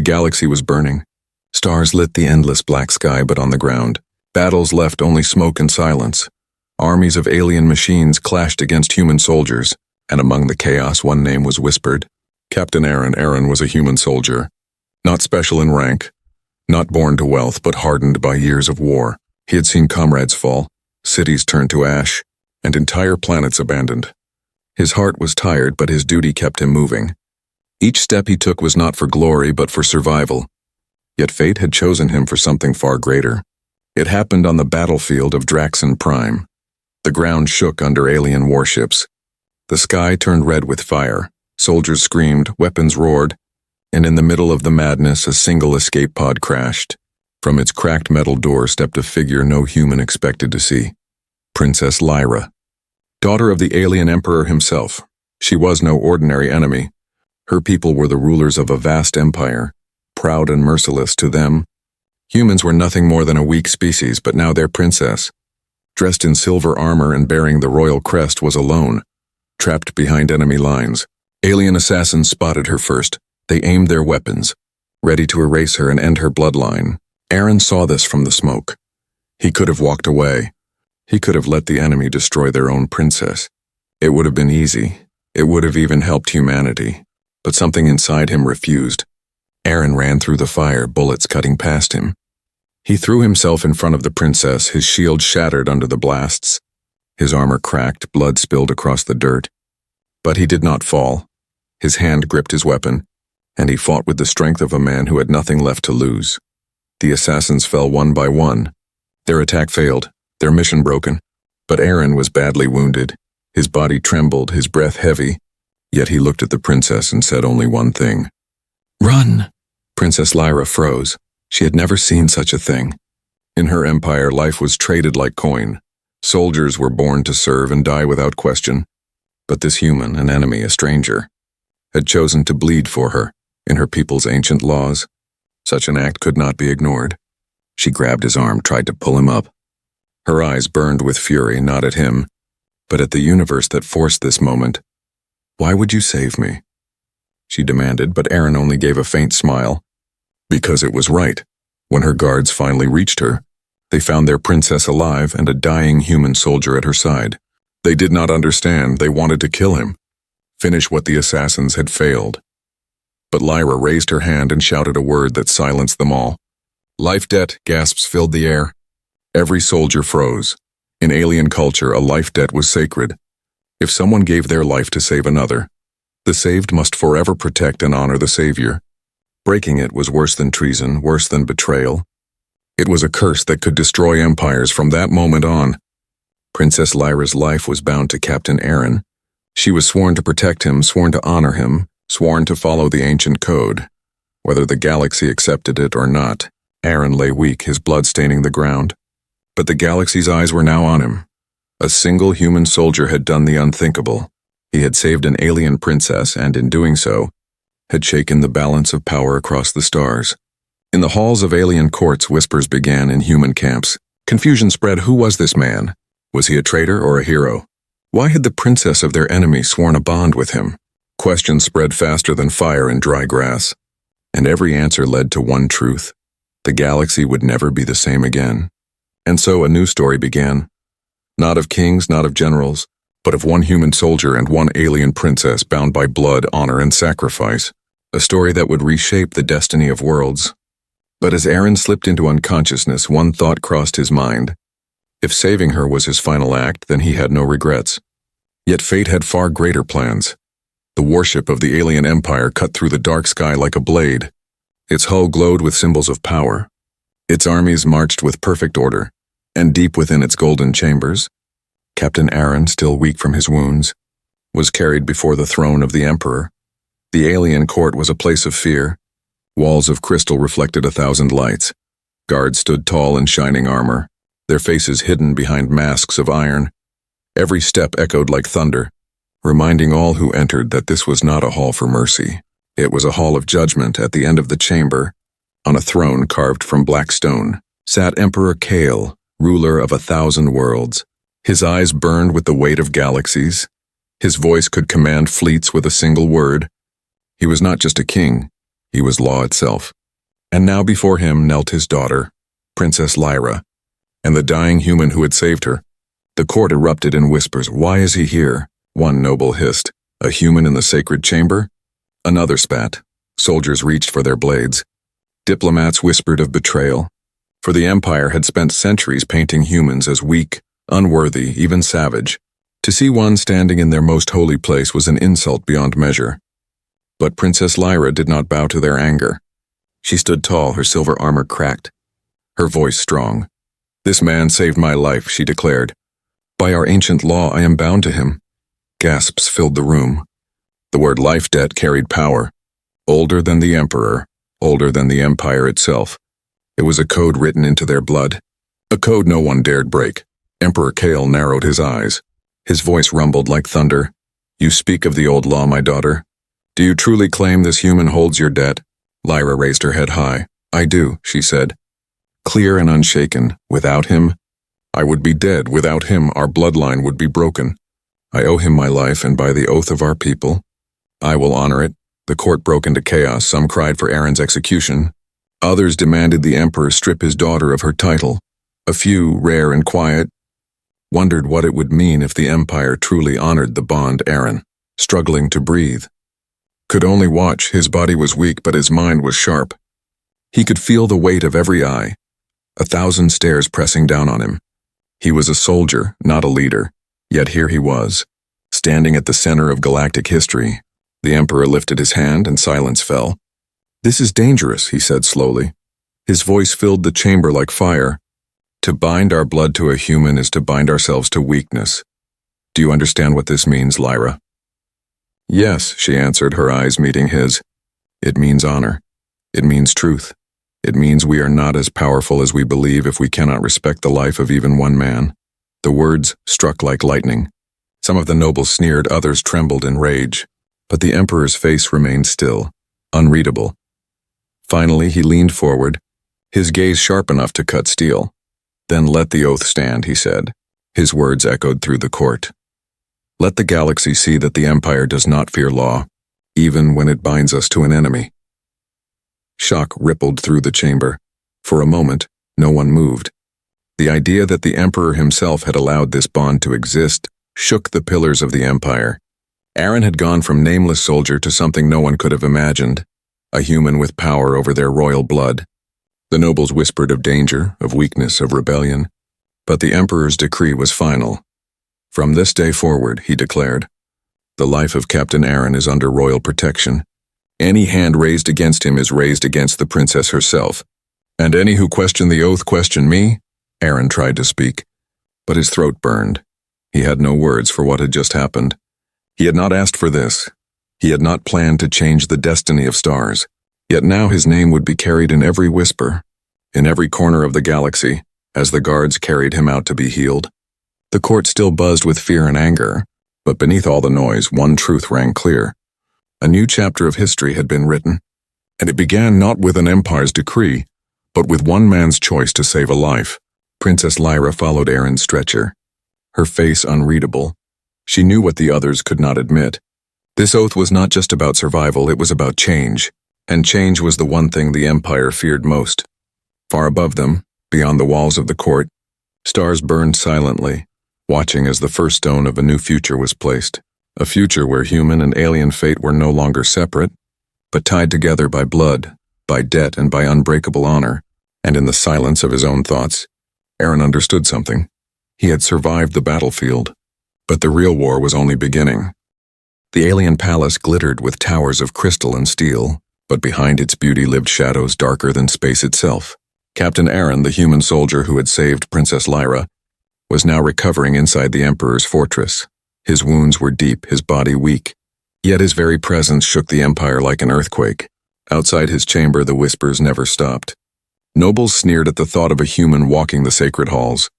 The galaxy was burning. Stars lit the endless black sky, but on the ground, battles left only smoke and silence. Armies of alien machines clashed against human soldiers, and among the chaos one name was whispered. Captain Aaron. Aaron was a human soldier. Not special in rank, not born to wealth, but hardened by years of war. He had seen comrades fall, cities turn to ash, and entire planets abandoned. His heart was tired, but his duty kept him moving. Each step he took was not for glory, but for survival. Yet fate had chosen him for something far greater. It happened on the battlefield of Draxon Prime. The ground shook under alien warships. The sky turned red with fire. Soldiers screamed, weapons roared, and in the middle of the madness, a single escape pod crashed. From its cracked metal door stepped a figure no human expected to see. Princess Lyra, daughter of the alien emperor himself. She was no ordinary enemy. Her people were the rulers of a vast empire, proud and merciless to them. Humans were nothing more than a weak species, but now their princess, dressed in silver armor and bearing the royal crest, was alone, trapped behind enemy lines. Alien assassins spotted her first. They aimed their weapons, ready to erase her and end her bloodline. Aaron saw this from the smoke. He could have walked away. He could have let the enemy destroy their own princess. It would have been easy. It would have even helped humanity. But something inside him refused. Aaron ran through the fire, bullets cutting past him. He threw himself in front of the princess, his shield shattered under the blasts. His armor cracked, blood spilled across the dirt. But he did not fall. His hand gripped his weapon, and he fought with the strength of a man who had nothing left to lose. The assassins fell one by one. Their attack failed, their mission broken. But Aaron was badly wounded. His body trembled, his breath heavy. Yet he looked at the princess and said only one thing. "Run!" Princess Lyra froze. She had never seen such a thing. In her empire, life was traded like coin. Soldiers were born to serve and die without question. But this human, an enemy, a stranger, had chosen to bleed for her, in her people's ancient laws. Such an act could not be ignored. She grabbed his arm, tried to pull him up. Her eyes burned with fury, not at him, but at the universe that forced this moment. "Why would you save me?" she demanded, but Aaron only gave a faint smile. Because it was right. When her guards finally reached her, they found their princess alive and a dying human soldier at her side. They did not understand. They wanted to kill him, finish what the assassins had failed. But Lyra raised her hand and shouted a word that silenced them all. "Life debt!" Gasps filled the air. Every soldier froze. In alien culture, a life debt was sacred. If someone gave their life to save another, the saved must forever protect and honor the savior. Breaking it was worse than treason, worse than betrayal. It was a curse that could destroy empires from that moment on. Princess Lyra's life was bound to Captain Aaron. She was sworn to protect him, sworn to honor him, sworn to follow the ancient code. Whether the galaxy accepted it or not, Aaron lay weak, his blood staining the ground. But the galaxy's eyes were now on him. A single human soldier had done the unthinkable. He had saved an alien princess, and in doing so, had shaken the balance of power across the stars. In the halls of alien courts, whispers began in human camps. Confusion spread. Who was this man? Was he a traitor or a hero? Why had the princess of their enemy sworn a bond with him? Questions spread faster than fire in dry grass. And every answer led to one truth. The galaxy would never be the same again. And so a new story began. Not of kings, not of generals, but of one human soldier and one alien princess bound by blood, honor, and sacrifice. A story that would reshape the destiny of worlds. But as Aaron slipped into unconsciousness, one thought crossed his mind. If saving her was his final act, then he had no regrets. Yet fate had far greater plans. The warship of the alien empire cut through the dark sky like a blade. Its hull glowed with symbols of power. Its armies marched with perfect order, and deep within its golden chambers, Captain Aaron, still weak from his wounds, was carried before the throne of the Emperor. The alien court was a place of fear. Walls of crystal reflected 1,000 lights. Guards stood tall in shining armor, their faces hidden behind masks of iron. Every step echoed like thunder, reminding all who entered that this was not a hall for mercy. It was a hall of judgment. At the end of the chamber, on a throne carved from black stone, sat Emperor Kale, ruler of 1,000 worlds. His eyes burned with the weight of galaxies. His voice could command fleets with a single word. He was not just a king. He was law itself. And now before him knelt his daughter, Princess Lyra, and the dying human who had saved her. The court erupted in whispers. "Why is he here?" one noble hissed. "A human in the sacred chamber?" Another spat. Soldiers reached for their blades. Diplomats whispered of betrayal. For the Empire had spent centuries painting humans as weak, unworthy, even savage. To see one standing in their most holy place was an insult beyond measure. But Princess Lyra did not bow to their anger. She stood tall, her silver armor cracked, her voice strong. "This man saved my life," she declared. "By our ancient law, I am bound to him." Gasps filled the room. The word life debt carried power. Older than the Emperor, older than the Empire itself. It was a code written into their blood. A code no one dared break. Emperor Kale narrowed his eyes. His voice rumbled like thunder. "You speak of the old law, my daughter. Do you truly claim this human holds your debt?" Lyra raised her head high. "I do," she said. Clear and unshaken. "Without him, I would be dead. Without him, our bloodline would be broken. I owe him my life, and by the oath of our people, I will honor it." The court broke into chaos. Some cried for Aaron's execution. Others demanded the emperor strip his daughter of her title. A few, rare and quiet, wondered what it would mean if the empire truly honored the bond. Aaron, struggling to breathe, could only watch. His body was weak, but his mind was sharp. He could feel the weight of every eye, 1,000 stares pressing down on him. He was a soldier, not a leader, yet here he was, standing at the center of galactic history. The emperor lifted his hand and silence fell. "This is dangerous," he said slowly. His voice filled the chamber like fire. "To bind our blood to a human is to bind ourselves to weakness. Do you understand what this means, Lyra?" "Yes," she answered, her eyes meeting his. "It means honor. It means truth. It means we are not as powerful as we believe if we cannot respect the life of even one man." The words struck like lightning. Some of the nobles sneered, others trembled in rage. But the emperor's face remained still, unreadable. Finally, he leaned forward, his gaze sharp enough to cut steel. "Then let the oath stand," he said. His words echoed through the court. "Let the galaxy see that the Empire does not fear law, even when it binds us to an enemy." Shock rippled through the chamber. For a moment, no one moved. The idea that the Emperor himself had allowed this bond to exist shook the pillars of the Empire. Aaron had gone from nameless soldier to something no one could have imagined, a human with power over their royal blood. The nobles whispered of danger, of weakness, of rebellion, but the Emperor's decree was final. "From this day forward," he declared, "the life of Captain Aaron is under royal protection. Any hand raised against him is raised against the princess herself. And any who question the oath question me." Aaron tried to speak, but his throat burned. He had no words for what had just happened. He had not asked for this. He had not planned to change the destiny of stars. Yet now his name would be carried in every whisper, in every corner of the galaxy, as the guards carried him out to be healed. The court still buzzed with fear and anger, but beneath all the noise, one truth rang clear. A new chapter of history had been written, and it began not with an empire's decree, but with one man's choice to save a life. Princess Lyra followed Aaron's stretcher, her face unreadable. She knew what the others could not admit. This oath was not just about survival, it was about change, and change was the one thing the Empire feared most. Far above them, beyond the walls of the court, stars burned silently, watching as the first stone of a new future was placed. A future where human and alien fate were no longer separate, but tied together by blood, by debt, and by unbreakable honor. And in the silence of his own thoughts, Aaron understood something. He had survived the battlefield, but the real war was only beginning. The alien palace glittered with towers of crystal and steel, but behind its beauty lived shadows darker than space itself. Captain Aaron, the human soldier who had saved Princess Lyra, was now recovering inside the Emperor's fortress. His wounds were deep, his body weak, yet his very presence shook the Empire like an earthquake. Outside his chamber, the whispers never stopped. Nobles sneered at the thought of a human walking the sacred halls.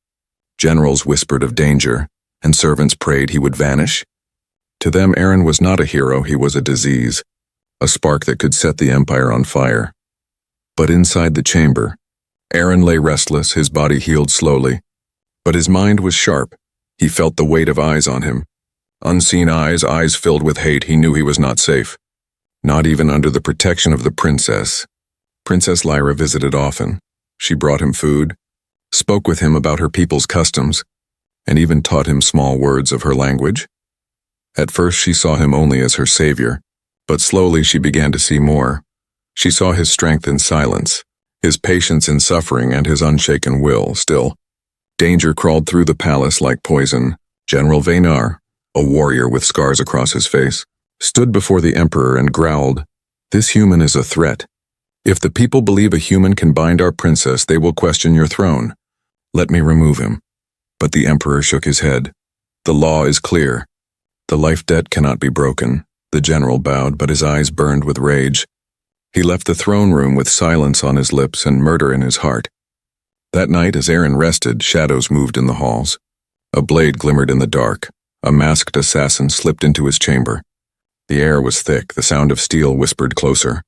Generals whispered of danger, and servants prayed he would vanish. To them, Aaron was not a hero, he was a disease, a spark that could set the Empire on fire. But inside the chamber, Aaron lay restless, his body healed slowly. But his mind was sharp. He felt the weight of eyes on him. Unseen eyes, eyes filled with hate. He knew he was not safe. not even under the protection of the princess. Princess Lyra visited often. She brought him food, spoke with him about her people's customs, and even taught him small words of her language. At first she saw him only as her savior, but slowly she began to see more. She saw his strength in silence, his patience in suffering, and his unshaken will. Still, danger crawled through the palace like poison. General Vaynar, a warrior with scars across his face, stood before the emperor and growled, "This human is a threat. If the people believe a human can bind our princess, they will question your throne. Let me remove him." But the emperor shook his head. "The law is clear. The life debt cannot be broken." The general bowed, but his eyes burned with rage. He left the throne room with silence on his lips and murder in his heart. That night, as Aaron rested, shadows moved in the halls. A blade glimmered in the dark. A masked assassin slipped into his chamber. The air was thick, the sound of steel whispered closer.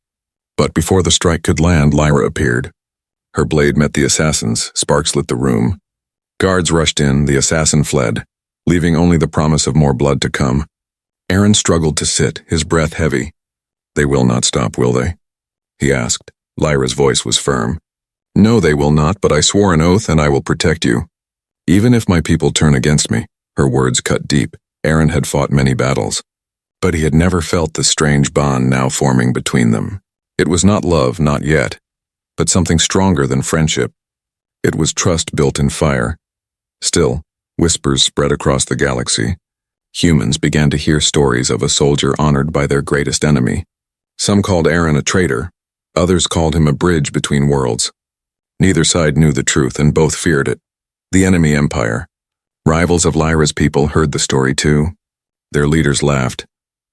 But before the strike could land, Lyra appeared. Her blade met the assassin's, sparks lit the room. Guards rushed in, the assassin fled, leaving only the promise of more blood to come. Aaron struggled to sit, his breath heavy. "They will not stop, will they?" he asked. Lyra's voice was firm. "No, they will not, but I swore an oath and I will protect you. Even if my people turn against me." Her words cut deep. Aaron had fought many battles, but he had never felt the strange bond now forming between them. It was not love, not yet, but something stronger than friendship. It was trust built in fire. Still, whispers spread across the galaxy. Humans began to hear stories of a soldier honored by their greatest enemy. Some called Aaron a traitor. Others called him a bridge between worlds. Neither side knew the truth, and both feared it. The enemy empire. Rivals of Lyra's people heard the story too. Their leaders laughed.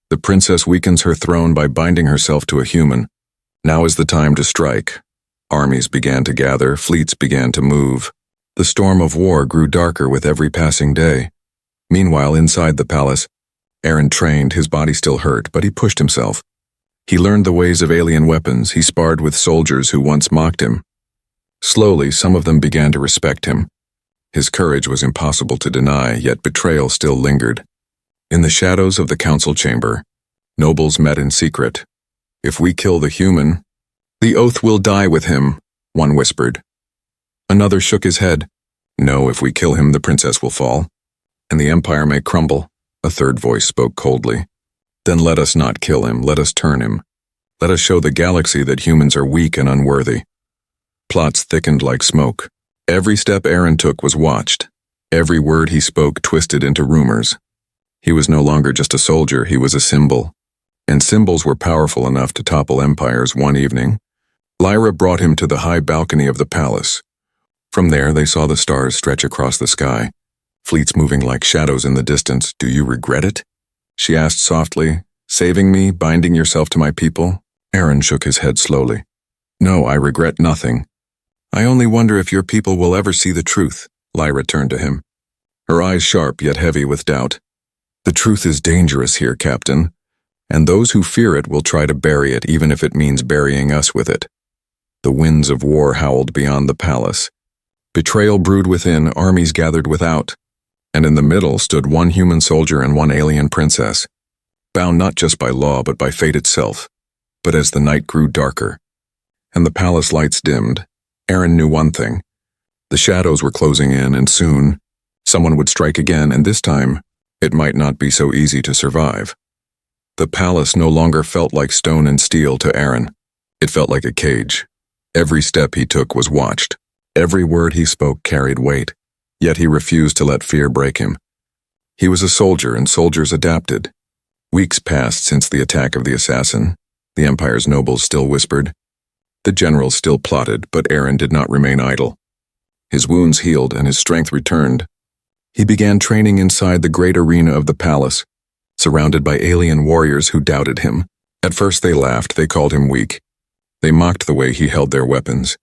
The princess weakens her throne by binding herself to a human. Now is the time to strike. Armies began to gather, fleets began to move. The storm of war grew darker with every passing day. Meanwhile, inside the palace, Aaron trained, his body still hurt, but he pushed himself. He learned the ways of alien weapons, he sparred with soldiers who once mocked him. Slowly, some of them began to respect him. His courage was impossible to deny, yet betrayal still lingered. In the shadows of the council chamber, nobles met in secret. "If we kill the human, the oath will die with him," one whispered. Another shook his head. "No, if we kill him, the princess will fall, and the empire may crumble." A third voice spoke coldly. "Then let us not kill him, let us turn him. Let us show the galaxy that humans are weak and unworthy." Plots thickened like smoke. Every step Aaron took was watched. Every word he spoke twisted into rumors. He was no longer just a soldier, he was a symbol. And symbols were powerful enough to topple empires. One evening, Lyra brought him to the high balcony of the palace. From there, they saw the stars stretch across the sky, fleets moving like shadows in the distance. "Do you regret it?" she asked softly. "Saving me, binding yourself to my people?" Aaron shook his head slowly. "No, I regret nothing. I only wonder if your people will ever see the truth." Lyra turned to him, her eyes sharp yet heavy with doubt. "The truth is dangerous here, Captain, and those who fear it will try to bury it, even if it means burying us with it." The winds of war howled beyond the palace. Betrayal brewed within, armies gathered without, and in the middle stood one human soldier and one alien princess, bound not just by law but by fate itself. But as the night grew darker, and the palace lights dimmed, Aaron knew one thing. The shadows were closing in, and soon, someone would strike again, and this time, it might not be so easy to survive. The palace no longer felt like stone and steel to Aaron. It felt like a cage. Every step he took was watched. Every word he spoke carried weight, yet he refused to let fear break him. He was a soldier, and soldiers adapted. Weeks passed since the attack of the assassin. The Empire's nobles still whispered. The generals still plotted, but Aaron did not remain idle. His wounds healed and his strength returned. He began training inside the great arena of the palace, surrounded by alien warriors who doubted him. At first they laughed, they called him weak. They mocked the way he held their weapons.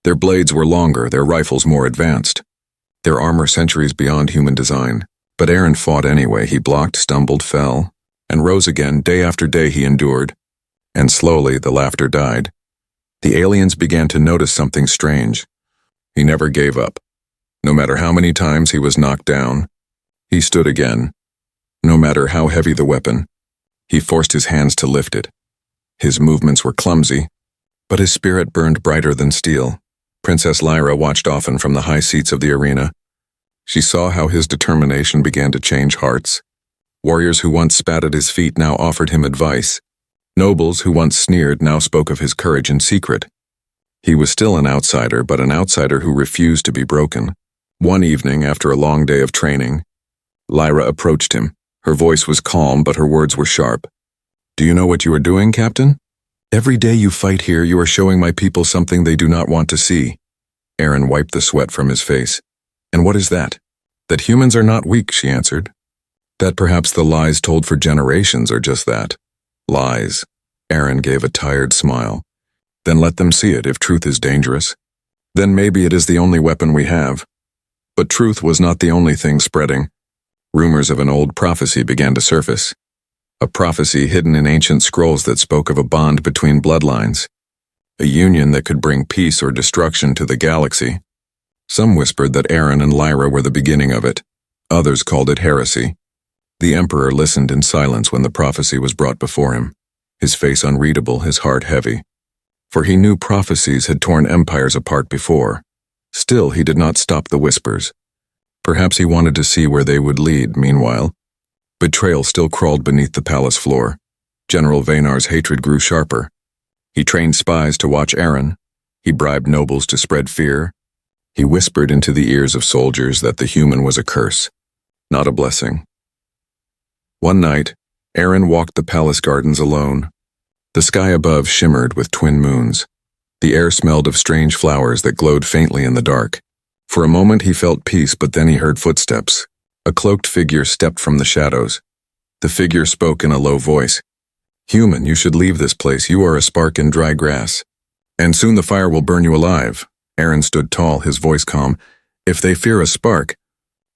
Their blades were longer, their rifles more advanced, their armor centuries beyond human design. But Aaron fought anyway. He blocked, stumbled, fell, and rose again. Day after day he endured. And slowly the laughter died. The aliens began to notice something strange. He never gave up. No matter how many times he was knocked down, he stood again. No matter how heavy the weapon, he forced his hands to lift it. His movements were clumsy, but his spirit burned brighter than steel. Princess Lyra watched often from the high seats of the arena. She saw how his determination began to change hearts. Warriors who once spat at his feet now offered him advice. Nobles who once sneered now spoke of his courage in secret. He was still an outsider, but an outsider who refused to be broken. One evening, after a long day of training, Lyra approached him. Her voice was calm, but her words were sharp. "Do you know what you are doing, Captain? Every day you fight here, you are showing my people something they do not want to see." Aaron wiped the sweat from his face. "And what is that?" "That humans are not weak," she answered. "That perhaps the lies told for generations are just that. Lies." Aaron gave a tired smile. "Then let them see it if truth is dangerous. Then maybe it is the only weapon we have." But truth was not the only thing spreading. Rumors of an old prophecy began to surface. A prophecy hidden in ancient scrolls that spoke of a bond between bloodlines. A union that could bring peace or destruction to the galaxy. Some whispered that Aaron and Lyra were the beginning of it. Others called it heresy. The Emperor listened in silence when the prophecy was brought before him, his face unreadable, his heart heavy. For he knew prophecies had torn empires apart before. Still, he did not stop the whispers. Perhaps he wanted to see where they would lead. Meanwhile, betrayal still crawled beneath the palace floor. General Vaynar's hatred grew sharper. He trained spies to watch Aaron. He bribed nobles to spread fear. He whispered into the ears of soldiers that the human was a curse, not a blessing. One night, Aaron walked the palace gardens alone. The sky above shimmered with twin moons. The air smelled of strange flowers that glowed faintly in the dark. For a moment he felt peace, but then he heard footsteps. A cloaked figure stepped from the shadows. The figure spoke in a low voice. "Human, you should leave this place. You are a spark in dry grass. And soon the fire will burn you alive." Aaron stood tall, his voice calm. "If they fear a spark,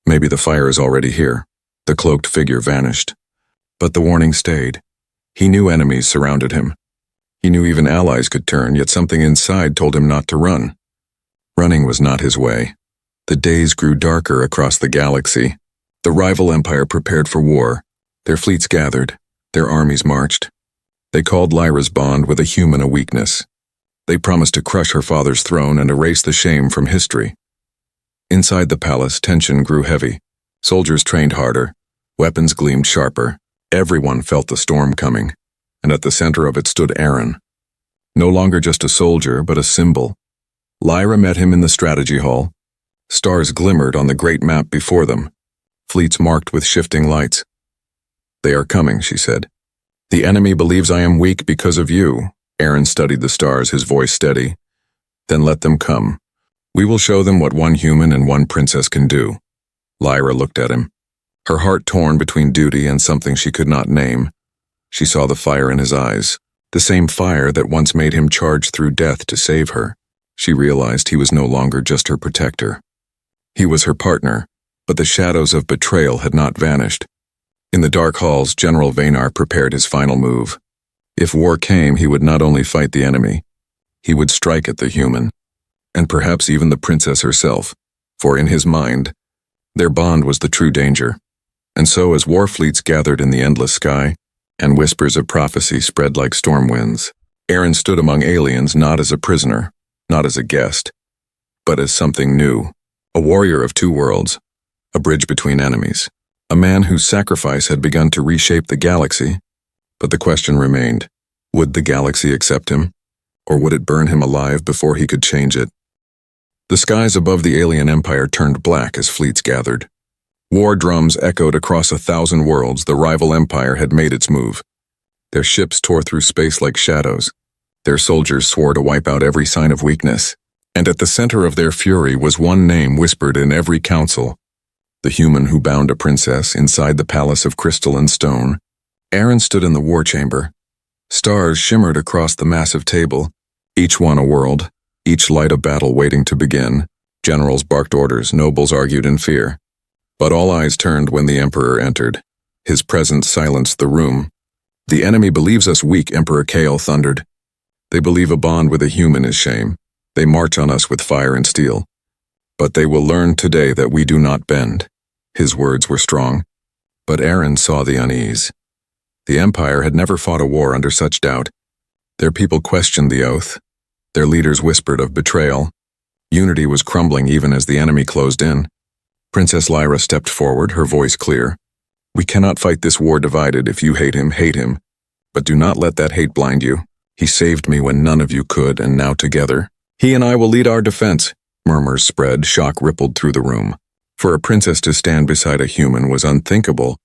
maybe the fire is already here." The cloaked figure vanished. But the warning stayed. He knew enemies surrounded him. He knew even allies could turn, yet something inside told him not to run. Running was not his way. The days grew darker across the galaxy. The rival empire prepared for war. Their fleets gathered. Their armies marched. They called Lyra's bond with a human a weakness. They promised to crush her father's throne and erase the shame from history. Inside the palace, tension grew heavy. Soldiers trained harder. Weapons gleamed sharper. Everyone felt the storm coming, and at the center of it stood Aaron. No longer just a soldier, but a symbol. Lyra met him in the strategy hall. Stars glimmered on the great map before them, fleets marked with shifting lights. "They are coming," she said. "The enemy believes I am weak because of you." Aaron studied the stars, his voice steady. "Then let them come. We will show them what one human and one princess can do." Lyra looked at him, her heart torn between duty and something she could not name. She saw the fire in his eyes, the same fire that once made him charge through death to save her. She realized he was no longer just her protector. He was her partner, but the shadows of betrayal had not vanished. In the dark halls, General Vaynar prepared his final move. If war came, he would not only fight the enemy, he would strike at the human, and perhaps even the princess herself, for in his mind, their bond was the true danger. And so as war fleets gathered in the endless sky, and whispers of prophecy spread like storm winds, Aaron stood among aliens not as a prisoner, not as a guest, but as something new, a warrior of two worlds, a bridge between enemies, a man whose sacrifice had begun to reshape the galaxy. But the question remained, would the galaxy accept him, or would it burn him alive before he could change it? The skies above the alien empire turned black as fleets gathered. War drums echoed across 1,000 worlds. The rival empire had made its move. Their ships tore through space like shadows. Their soldiers swore to wipe out every sign of weakness. And at the center of their fury was one name whispered in every council, the human who bound a princess inside the palace of crystal and stone. Aaron stood in the war chamber. Stars shimmered across the massive table, each one a world, each light a battle waiting to begin. Generals barked orders, nobles argued in fear. But all eyes turned when the Emperor entered. His presence silenced the room. "The enemy believes us weak," Emperor Kael thundered. "They believe a bond with a human is shame. They march on us with fire and steel. But they will learn today that we do not bend." His words were strong, but Aaron saw the unease. The Empire had never fought a war under such doubt. Their people questioned the oath. Their leaders whispered of betrayal. Unity was crumbling even as the enemy closed in. Princess Lyra stepped forward, her voice clear. We cannot fight this war divided. If you hate him. But do not let that hate blind you. He saved me when none of you could, and now together, he and I will lead our defense. Murmurs spread, shock rippled through the room. For a princess to stand beside a human was unthinkable,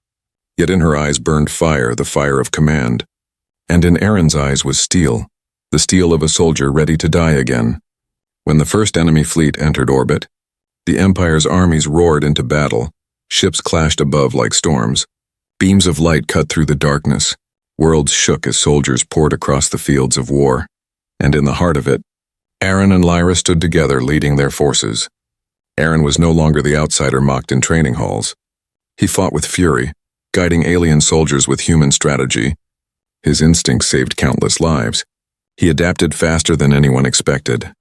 yet in her eyes burned fire, the fire of command. And in Aaron's eyes was steel, the steel of a soldier ready to die again. When the first enemy fleet entered orbit, the Empire's armies roared into battle, ships clashed above like storms. Beams of light cut through the darkness, worlds shook as soldiers poured across the fields of war. And in the heart of it, Aaron and Lyra stood together leading their forces. Aaron was no longer the outsider mocked in training halls. He fought with fury, guiding alien soldiers with human strategy. His instincts saved countless lives. He adapted faster than anyone expected.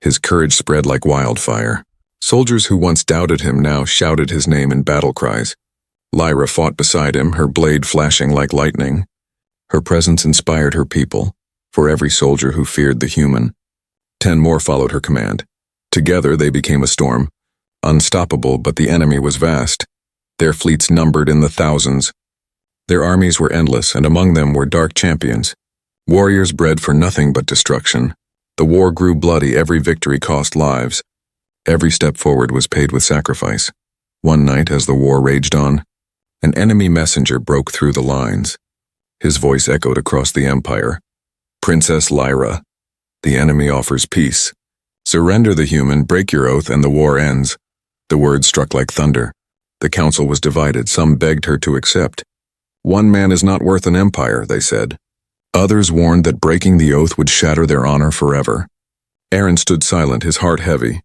His courage spread like wildfire. Soldiers who once doubted him now shouted his name in battle cries. Lyra fought beside him, her blade flashing like lightning. Her presence inspired her people, for every soldier who feared the human. 10 more followed her command. Together they became a storm, unstoppable, but the enemy was vast. Their fleets numbered in the thousands. Their armies were endless, and among them were dark champions, warriors bred for nothing but destruction. The war grew bloody, every victory cost lives. Every step forward was paid with sacrifice. One night, as the war raged on, an enemy messenger broke through the lines. His voice echoed across the Empire. Princess Lyra, the enemy offers peace. Surrender the human, break your oath, and the war ends. The words struck like thunder. The council was divided. Some begged her to accept. One man is not worth an empire, they said. Others warned that breaking the oath would shatter their honor forever. Aaron stood silent, his heart heavy.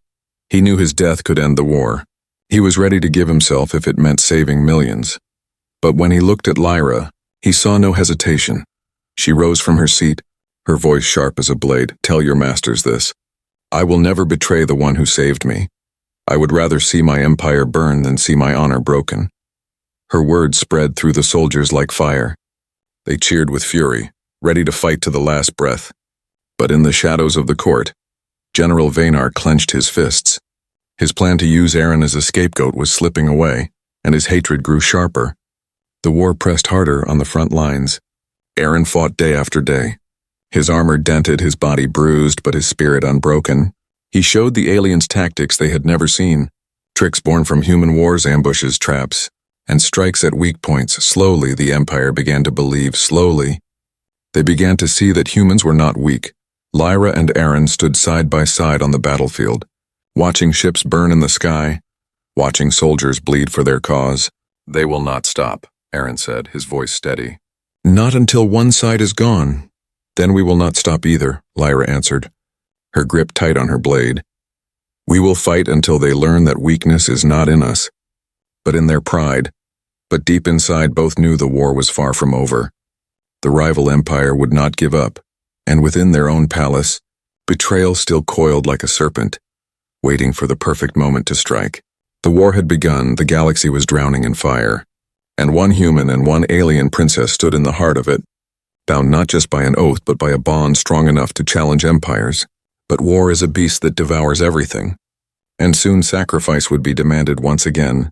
He knew his death could end the war. He was ready to give himself if it meant saving millions. But when he looked at Lyra, he saw no hesitation. She rose from her seat, her voice sharp as a blade. Tell your masters this. I will never betray the one who saved me. I would rather see my empire burn than see my honor broken. Her words spread through the soldiers like fire. They cheered with fury, ready to fight to the last breath. But in the shadows of the court, General Vaynar clenched his fists. His plan to use Aaron as a scapegoat was slipping away, and his hatred grew sharper. The war pressed harder on the front lines. Aaron fought day after day. His armor dented, his body bruised, but his spirit unbroken. He showed the aliens tactics they had never seen, tricks born from human wars, ambushes, traps, and strikes at weak points. Slowly, the Empire began to believe, slowly. They began to see that humans were not weak. Lyra and Aaron stood side by side on the battlefield, watching ships burn in the sky, watching soldiers bleed for their cause. They will not stop, Aaron said, his voice steady. Not until one side is gone. Then we will not stop either, Lyra answered, her grip tight on her blade. We will fight until they learn that weakness is not in us, but in their pride. But deep inside, both knew the war was far from over. The rival empire would not give up, and within their own palace, betrayal still coiled like a serpent, waiting for the perfect moment to strike. The war had begun, the galaxy was drowning in fire, and one human and one alien princess stood in the heart of it, bound not just by an oath but by a bond strong enough to challenge empires. But war is a beast that devours everything, and soon sacrifice would be demanded once again.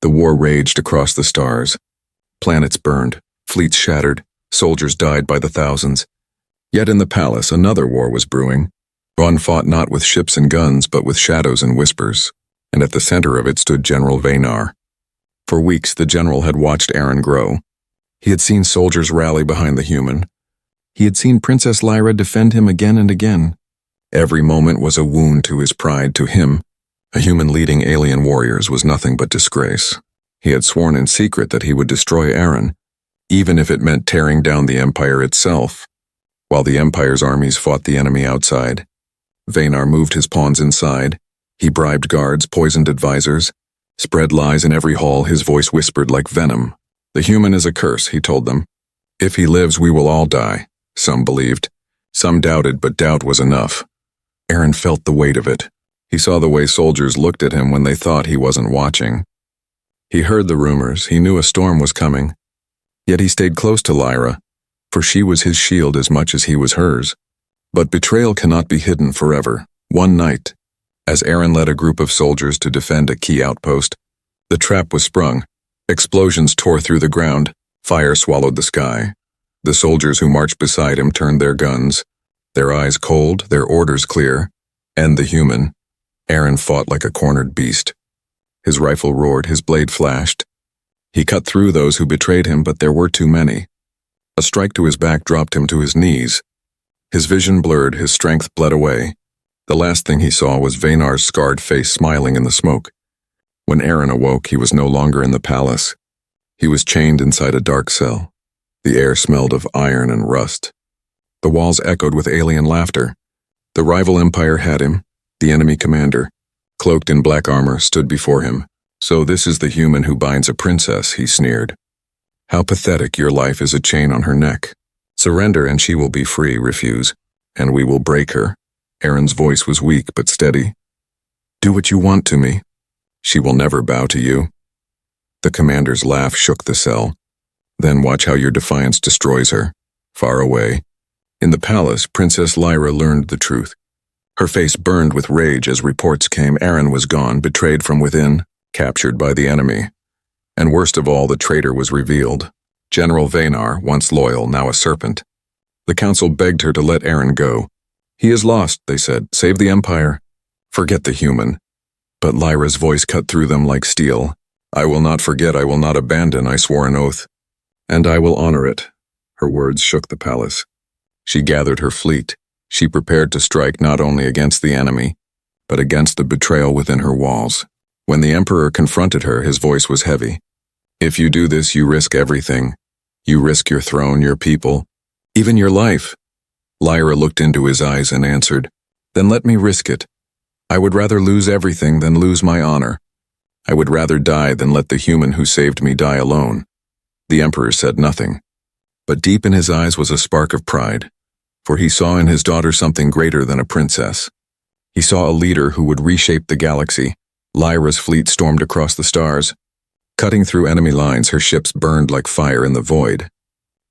The war raged across the stars. Planets burned, fleets shattered, soldiers died by the thousands. Yet in the palace another war was brewing. One fought not with ships and guns but with shadows and whispers, and at the center of it stood General Vaynar. For weeks the general had watched Aaron grow. He had seen soldiers rally behind the human. He had seen Princess Lyra defend him again and again. Every moment was a wound to his pride. To him, a human leading alien warriors was nothing but disgrace. He had sworn in secret that he would destroy Aaron, even if it meant tearing down the Empire itself. While the Empire's armies fought the enemy outside, Vaynar moved his pawns inside. He bribed guards, poisoned advisors, spread lies in every hall. His voice whispered like venom. The human is a curse, he told them. If he lives, we will all die. Some believed. Some doubted, but doubt was enough. Aaron felt the weight of it. He saw the way soldiers looked at him when they thought he wasn't watching. He heard the rumors. He knew a storm was coming. Yet he stayed close to Lyra, for she was his shield as much as he was hers. But betrayal cannot be hidden forever. One night, as Aaron led a group of soldiers to defend a key outpost, the trap was sprung. Explosions tore through the ground. Fire swallowed the sky. The soldiers who marched beside him turned their guns, their eyes cold, their orders clear. End the human. Aaron fought like a cornered beast. His rifle roared, his blade flashed. He cut through those who betrayed him, but there were too many. A strike to his back dropped him to his knees. His vision blurred, his strength bled away. The last thing he saw was Vaynar's scarred face smiling in the smoke. When Aaron awoke, he was no longer in the palace. He was chained inside a dark cell. The air smelled of iron and rust. The walls echoed with alien laughter. The rival empire had him. The enemy commander, cloaked in black armor, stood before him. "So this is the human who binds a princess," he sneered. "How pathetic, your life is a chain on her neck. Surrender and she will be free. Refuse, and we will break her." Aaron's voice was weak but steady. "Do what you want to me. She will never bow to you." The commander's laugh shook the cell. "Then watch how your defiance destroys her." Far away, in the palace, Princess Lyra learned the truth. Her face burned with rage as reports came. Aaron was gone, betrayed from within, captured by the enemy. And worst of all, the traitor was revealed. General Vaynar, once loyal, now a serpent. The council begged her to let Aaron go. "He is lost," they said. "Save the empire. Forget the human." But Lyra's voice cut through them like steel. "I will not forget, I will not abandon, I swore an oath. And I will honor it." Her words shook the palace. She gathered her fleet. She prepared to strike not only against the enemy, but against the betrayal within her walls. When the emperor confronted her, his voice was heavy. "If you do this, you risk everything. You risk your throne, your people, even your life." Lyra looked into his eyes and answered, "Then let me risk it. I would rather lose everything than lose my honor. I would rather die than let the human who saved me die alone." The emperor said nothing, but deep in his eyes was a spark of pride, for he saw in his daughter something greater than a princess. He saw a leader who would reshape the galaxy. Lyra's fleet stormed across the stars. Cutting through enemy lines, her ships burned like fire in the void.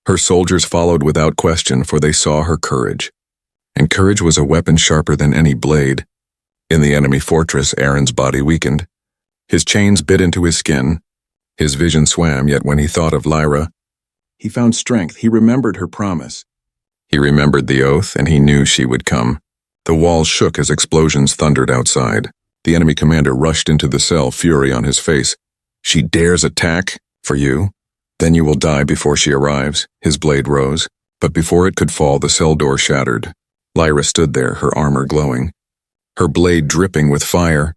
Her soldiers followed without question, for they saw her courage. And courage was a weapon sharper than any blade. In the enemy fortress, Aaron's body weakened. His chains bit into his skin. His vision swam, yet when he thought of Lyra, he found strength. He remembered her promise. He remembered the oath, and he knew she would come. The walls shook as explosions thundered outside. The enemy commander rushed into the cell, fury on his face. "She dares attack? For you? Then you will die before she arrives." His blade rose, but before it could fall, the cell door shattered. Lyra stood there, her armor glowing, her blade dripping with fire.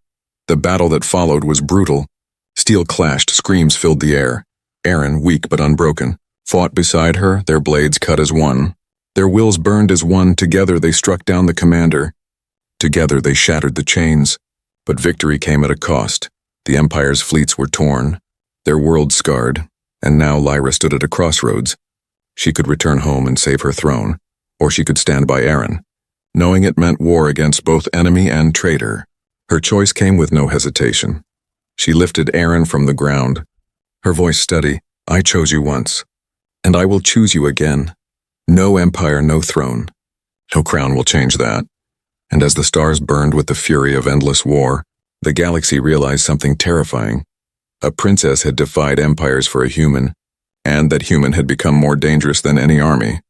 The battle that followed was brutal. Steel clashed, screams filled the air. Aaron, weak but unbroken, fought beside her, their blades cut as one. Their wills burned as one. Together they struck down the commander. Together they shattered the chains. But victory came at a cost. The Empire's fleets were torn, their world scarred, and now Lyra stood at a crossroads. She could return home and save her throne, or she could stand by Aaron, knowing it meant war against both enemy and traitor. Her choice came with no hesitation. She lifted Aaron from the ground, her voice steady. "I chose you once, and I will choose you again. No empire, no throne. No crown will change that." And as the stars burned with the fury of endless war, the galaxy realized something terrifying. A princess had defied empires for a human, and that human had become more dangerous than any army.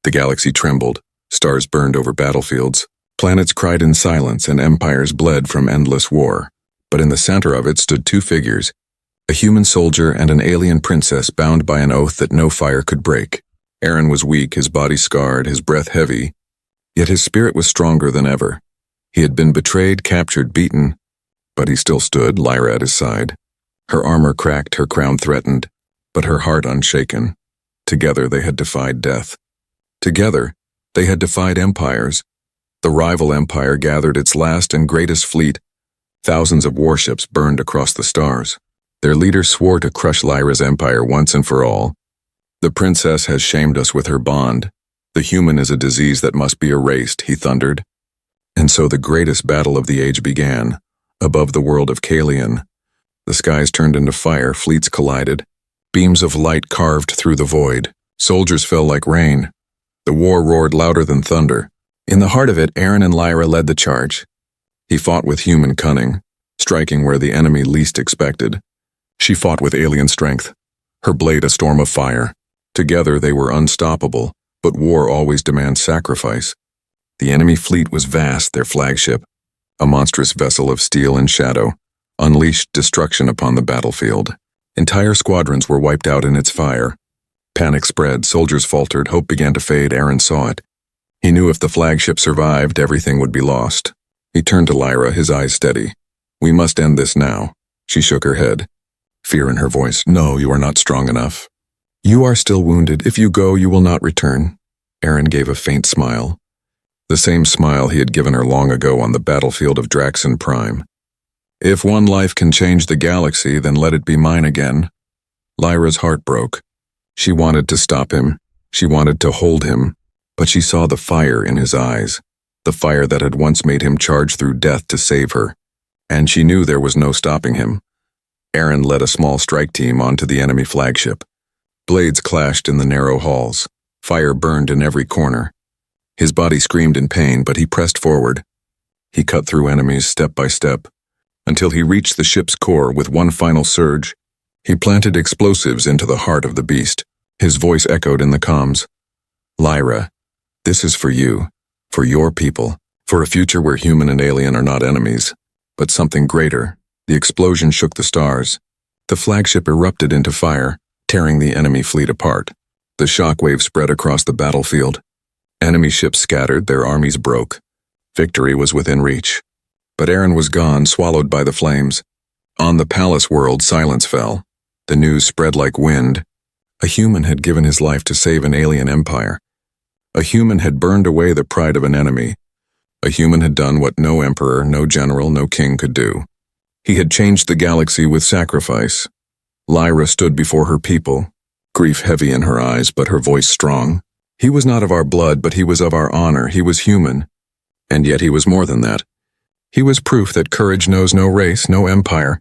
The galaxy trembled, stars burned over battlefields, planets cried in silence, and empires bled from endless war. But in the center of it stood two figures, a human soldier and an alien princess bound by an oath that no fire could break. Aaron was weak, his body scarred, his breath heavy, yet his spirit was stronger than ever. He had been betrayed, captured, beaten, but he still stood, Lyra at his side. Her armor cracked, her crown threatened, but her heart unshaken. Together they had defied death. Together they had defied empires. The rival empire gathered its last and greatest fleet. Thousands of warships burned across the stars. Their leader swore to crush Lyra's empire once and for all. "The princess has shamed us with her bond. The human is a disease that must be erased," he thundered. And so the greatest battle of the age began. Above the world of Kalian, the skies turned into fire, fleets collided, beams of light carved through the void. Soldiers fell like rain. The war roared louder than thunder. In the heart of it, Aaron and Lyra led the charge. He fought with human cunning, striking where the enemy least expected. She fought with alien strength, her blade a storm of fire. Together they were unstoppable, but war always demands sacrifice. The enemy fleet was vast, their flagship, a monstrous vessel of steel and shadow, unleashed destruction upon the battlefield. Entire squadrons were wiped out in its fire. Panic spread, soldiers faltered, hope began to fade. Aaron saw it. He knew if the flagship survived, everything would be lost. He turned to Lyra, his eyes steady. "We must end this now." She shook her head, fear in her voice. "No, you are not strong enough. You are still wounded. If you go, you will not return." Aaron gave a faint smile. The same smile he had given her long ago on the battlefield of Draxon Prime. "If one life can change the galaxy, then let it be mine again." Lyra's heart broke. She wanted to stop him. She wanted to hold him. But she saw the fire in his eyes, the fire that had once made him charge through death to save her. And she knew there was no stopping him. Aaron led a small strike team onto the enemy flagship. Blades clashed in the narrow halls. Fire burned in every corner. His body screamed in pain, but he pressed forward. He cut through enemies step by step, until he reached the ship's core with one final surge. He planted explosives into the heart of the beast. His voice echoed in the comms. "Lyra, this is for you, for your people, for a future where human and alien are not enemies, but something greater." The explosion shook the stars. The flagship erupted into fire, tearing the enemy fleet apart. The shockwave spread across the battlefield. Enemy ships scattered, their armies broke. Victory was within reach. But Aaron was gone, swallowed by the flames. On the palace world, silence fell. The news spread like wind. A human had given his life to save an alien empire. A human had burned away the pride of an enemy. A human had done what no emperor, no general, no king could do. He had changed the galaxy with sacrifice. Lyra stood before her people, grief heavy in her eyes, but her voice strong. He was not of our blood, but he was of our honor. He was human. And yet he was more than that. He was proof that courage knows no race, no empire,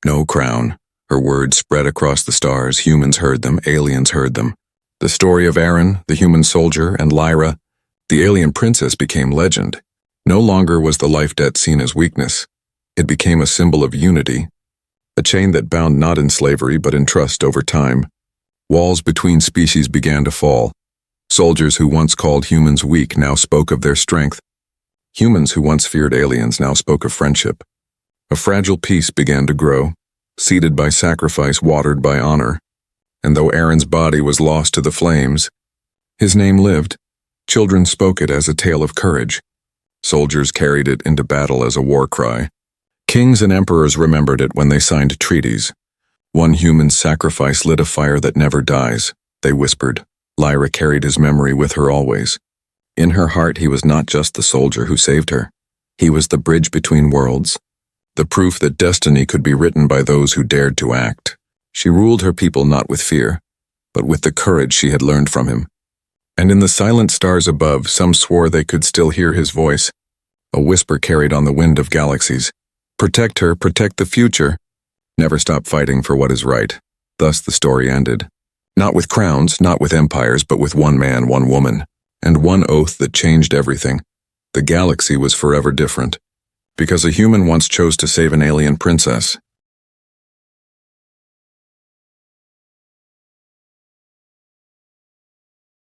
no crown. Her words spread across the stars. Humans heard them, aliens heard them. The story of Aaron, the human soldier, and Lyra, the alien princess, became legend. No longer was the life debt seen as weakness. It became a symbol of unity, a chain that bound not in slavery but in trust over time. Walls between species began to fall. Soldiers who once called humans weak now spoke of their strength. Humans who once feared aliens now spoke of friendship. A fragile peace began to grow, seeded by sacrifice, watered by honor. And though Aaron's body was lost to the flames, his name lived. Children spoke it as a tale of courage. Soldiers carried it into battle as a war cry. Kings and emperors remembered it when they signed treaties. One human's sacrifice lit a fire that never dies, they whispered. Lyra carried his memory with her always. In her heart, he was not just the soldier who saved her. He was the bridge between worlds, the proof that destiny could be written by those who dared to act. She ruled her people not with fear, but with the courage she had learned from him. And in the silent stars above, some swore they could still hear his voice, a whisper carried on the wind of galaxies. Protect her, protect the future. Never stop fighting for what is right. Thus the story ended. Not with crowns, not with empires, but with one man, one woman, and one oath that changed everything. The galaxy was forever different. Because a human once chose to save an alien princess,